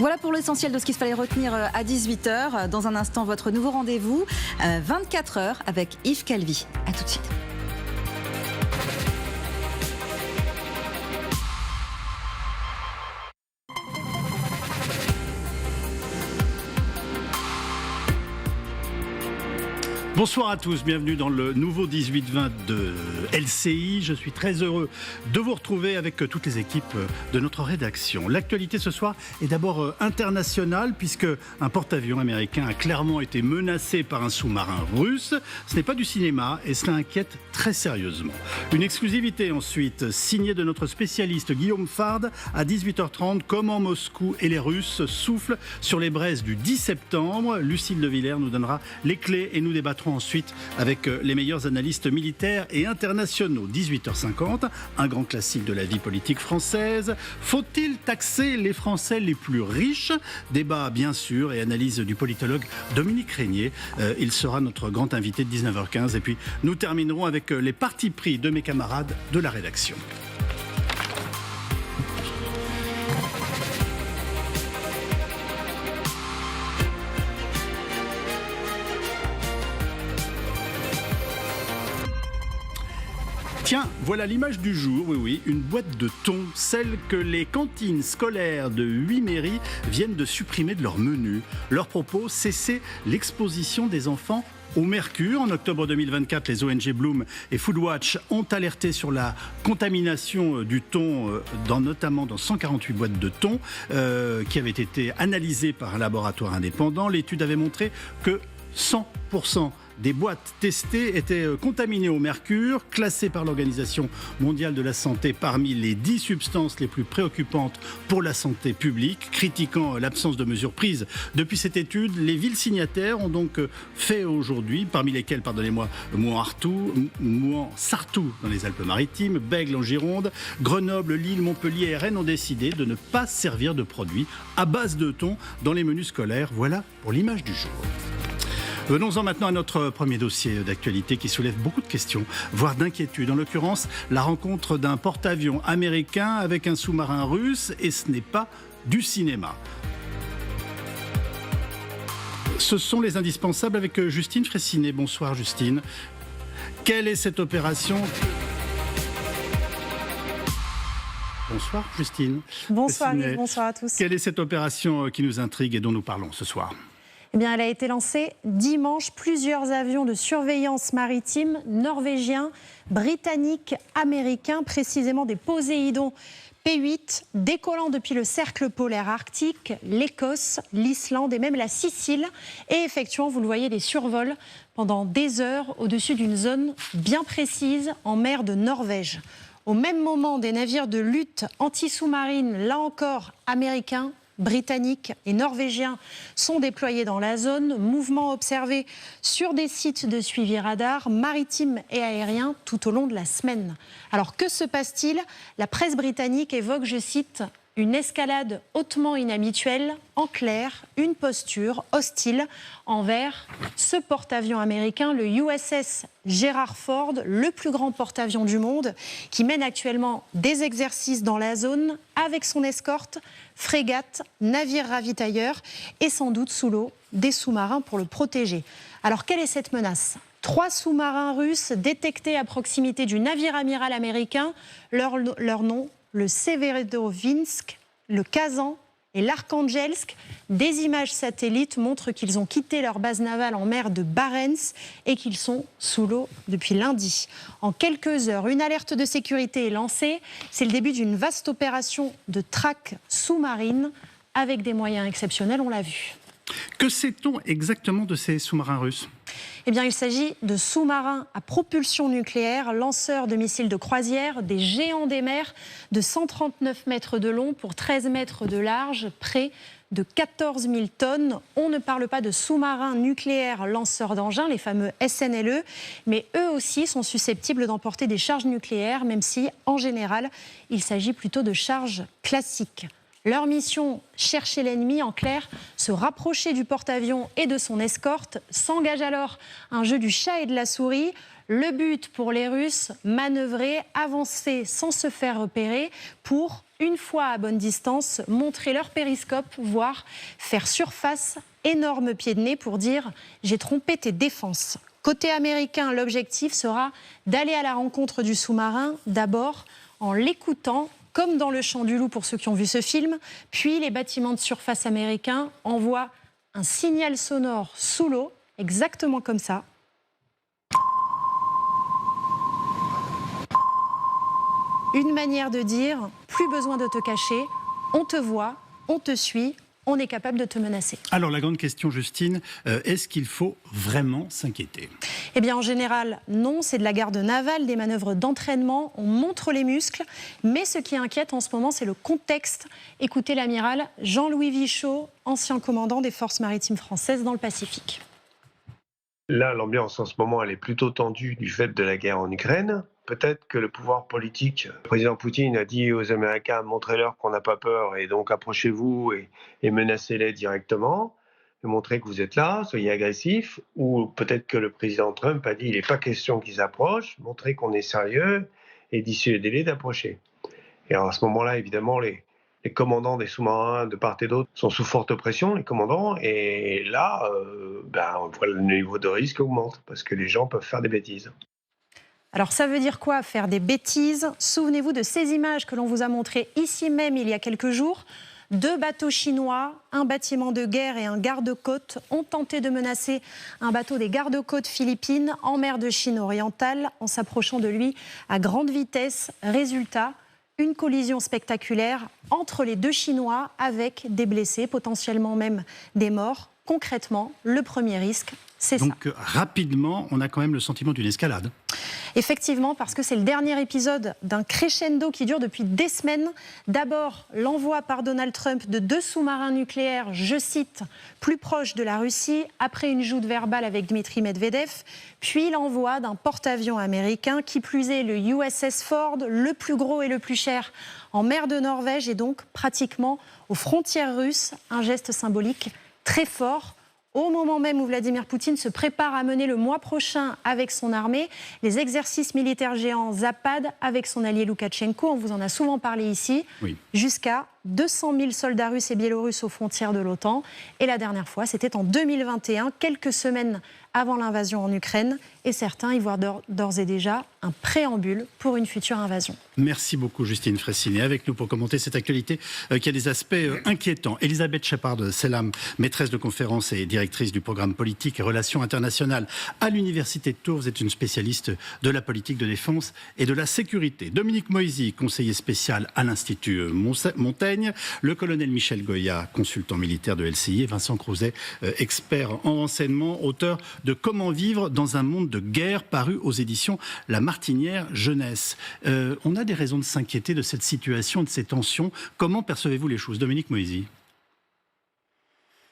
Voilà pour l'essentiel de ce qu'il fallait retenir à 18h. Dans un instant, votre nouveau rendez-vous, 24 heures avec Yves Calvi. A tout de suite. Bonsoir à tous, bienvenue dans le nouveau 18-20 de LCI. Je suis très heureux de vous retrouver avec toutes les équipes de notre rédaction. L'actualité ce soir est d'abord internationale puisque un porte-avions américain a clairement été menacé par un sous-marin russe. Ce n'est pas du cinéma et cela inquiète très sérieusement. Une exclusivité ensuite signée de notre spécialiste Guillaume Fard à 18h30. Comment Moscou et les Russes soufflent sur les braises du 10 septembre. Lucille de Villers nous donnera les clés et nous débattrons ensuite avec les meilleurs analystes militaires et internationaux. 18h50, un grand classique de la vie politique française. Faut-il taxer les Français les plus riches? Débat bien sûr et analyse du politologue Dominique Régnier. Il sera notre grand invité de 19h15. Et puis nous terminerons avec les partis pris de mes camarades de la rédaction. Tiens, voilà l'image du jour, oui, une boîte de thon, celle que les cantines scolaires de 8 mairies viennent de supprimer de leur menu. Leur propos, cesser l'exposition des enfants au mercure. En octobre 2024, les ONG Bloom et Foodwatch ont alerté sur la contamination du thon, notamment dans 148 boîtes de thon qui avaient été analysées par un laboratoire indépendant. L'étude avait montré que 100% des boîtes testées étaient contaminées au mercure, classées par l'Organisation mondiale de la santé parmi les 10 substances les plus préoccupantes pour la santé publique. Critiquant l'absence de mesures prises depuis cette étude, les villes signataires ont donc fait aujourd'hui, parmi lesquelles, pardonnez-moi, Mouan-Sartoux dans les Alpes-Maritimes, Bègles en Gironde, Grenoble, Lille, Montpellier et Rennes ont décidé de ne pas servir de produits à base de thon dans les menus scolaires. Voilà pour l'image du jour. Venons-en maintenant à notre premier dossier d'actualité qui soulève beaucoup de questions, voire d'inquiétudes. En l'occurrence, la rencontre d'un porte-avions américain avec un sous-marin russe, et ce n'est pas du cinéma. Ce sont les indispensables avec Justine Fraissinet. Bonsoir Justine. Quelle est cette opération ? Bonsoir Justine. Bonsoir Yves, bonsoir à tous. Quelle est cette opération qui nous intrigue et dont nous parlons ce soir ? Eh bien, elle a été lancée dimanche. Plusieurs avions de surveillance maritime norvégiens, britanniques, américains, précisément des Poséidon P8, décollant depuis le cercle polaire arctique, l'Écosse, l'Islande et même la Sicile, et effectuant, vous le voyez, des survols pendant des heures au-dessus d'une zone bien précise en mer de Norvège. Au même moment, des navires de lutte anti-sous-marine, là encore américains, britanniques et norvégiens sont déployés dans la zone. Mouvements observés sur des sites de suivi radar, maritimes et aériens tout au long de la semaine. Alors que se passe-t-il ? La presse britannique évoque, je cite, une escalade hautement inhabituelle, en clair, une posture hostile envers ce porte-avions américain, le USS Gerald Ford, le plus grand porte-avions du monde, qui mène actuellement des exercices dans la zone avec son escorte, frégate, navire ravitailleur et sans doute sous l'eau des sous-marins pour le protéger. Alors quelle est cette menace ? 3 sous-marins russes détectés à proximité du navire amiral américain, leur nom, le Severodvinsk, le Kazan et l'Arkhangelsk. Des images satellites montrent qu'ils ont quitté leur base navale en mer de Barents et qu'ils sont sous l'eau depuis lundi. En quelques heures, une alerte de sécurité est lancée. C'est le début d'une vaste opération de traque sous-marine avec des moyens exceptionnels, on l'a vu. Que sait-on exactement de ces sous-marins russes ? Eh bien, il s'agit de sous-marins à propulsion nucléaire, lanceurs de missiles de croisière, des géants des mers de 139 mètres de long pour 13 mètres de large, près de 14 000 tonnes. On ne parle pas de sous-marins nucléaires lanceurs d'engins, les fameux SNLE, mais eux aussi sont susceptibles d'emporter des charges nucléaires, même si, en général, il s'agit plutôt de charges classiques. Leur mission, chercher l'ennemi, en clair, se rapprocher du porte-avions et de son escorte. S'engage alors un jeu du chat et de la souris. Le but pour les Russes, manœuvrer, avancer sans se faire repérer pour une fois à bonne distance, montrer leur périscope, voire faire surface, énorme pied de nez pour dire « j'ai trompé tes défenses ». Côté américain, l'objectif sera d'aller à la rencontre du sous-marin, d'abord en l'écoutant, comme dans Le Chant du Loup pour ceux qui ont vu ce film, puis les bâtiments de surface américains envoient un signal sonore sous l'eau, exactement comme ça. Une manière de dire, plus besoin de te cacher, on te voit, on te suit, on est capable de te menacer. Alors la grande question, Justine, est-ce qu'il faut vraiment s'inquiéter ? Eh bien en général, non, c'est de la garde navale, des manœuvres d'entraînement, on montre les muscles, mais ce qui inquiète en ce moment, c'est le contexte. Écoutez l'amiral Jean-Louis Vichot, ancien commandant des forces maritimes françaises dans le Pacifique. Là, l'ambiance en ce moment, elle est plutôt tendue du fait de la guerre en Ukraine. Peut-être que le pouvoir politique, le président Poutine a dit aux Américains, montrez-leur qu'on n'a pas peur et donc approchez-vous et menacez-les directement. Montrez que vous êtes là, soyez agressifs. Ou peut-être que le président Trump a dit, il n'est pas question qu'ils approchent, montrez qu'on est sérieux et dissuadez-les d'approcher. Et alors à ce moment-là, évidemment, les commandants des sous-marins de part et d'autre sont sous forte pression, les commandants, et là, le niveau de risque augmente, parce que les gens peuvent faire des bêtises. Alors ça veut dire quoi, faire des bêtises ? Souvenez-vous de ces images que l'on vous a montrées ici même il y a quelques jours. 2 bateaux chinois, un bâtiment de guerre et un garde-côte ont tenté de menacer un bateau des garde-côtes philippines en mer de Chine orientale en s'approchant de lui à grande vitesse. Résultat, une collision spectaculaire entre les 2 Chinois avec des blessés, potentiellement même des morts. Concrètement, le premier risque, c'est ça. Donc rapidement, on a quand même le sentiment d'une escalade. Effectivement, parce que c'est le dernier épisode d'un crescendo qui dure depuis des semaines. D'abord, l'envoi par Donald Trump de 2 sous-marins nucléaires, je cite, plus proches de la Russie, après une joute verbale avec Dmitri Medvedev. Puis l'envoi d'un porte-avions américain, qui plus est le USS Ford, le plus gros et le plus cher en mer de Norvège et donc pratiquement aux frontières russes. Un geste symbolique très fort. Au moment même où Vladimir Poutine se prépare à mener le mois prochain avec son armée les exercices militaires géants Zapad avec son allié Loukachenko, on vous en a souvent parlé ici, oui. Jusqu'à 200 000 soldats russes et biélorusses aux frontières de l'OTAN. Et la dernière fois, c'était en 2021, quelques semaines avant l'invasion en Ukraine. Et certains y voient d'ores et déjà un préambule pour une future invasion. Merci beaucoup Justine Fressinet avec nous pour commenter cette actualité qui a des aspects inquiétants. Elisabeth Shepard-Sellam, maîtresse de conférences et directrice du programme politique et relations internationales à l'Université de Tours, vous êtes une spécialiste de la politique de défense et de la sécurité. Dominique Moisy, conseiller spécial à l'Institut Montaigne, le colonel Michel Goya, consultant militaire de LCI, et Vincent Crouzet, expert en renseignement, auteur de Comment vivre dans un monde de guerre, paru aux éditions La Martinière Jeunesse. On a des raisons de s'inquiéter de cette situation, de ces tensions. Comment percevez-vous les choses, Dominique Moisy ?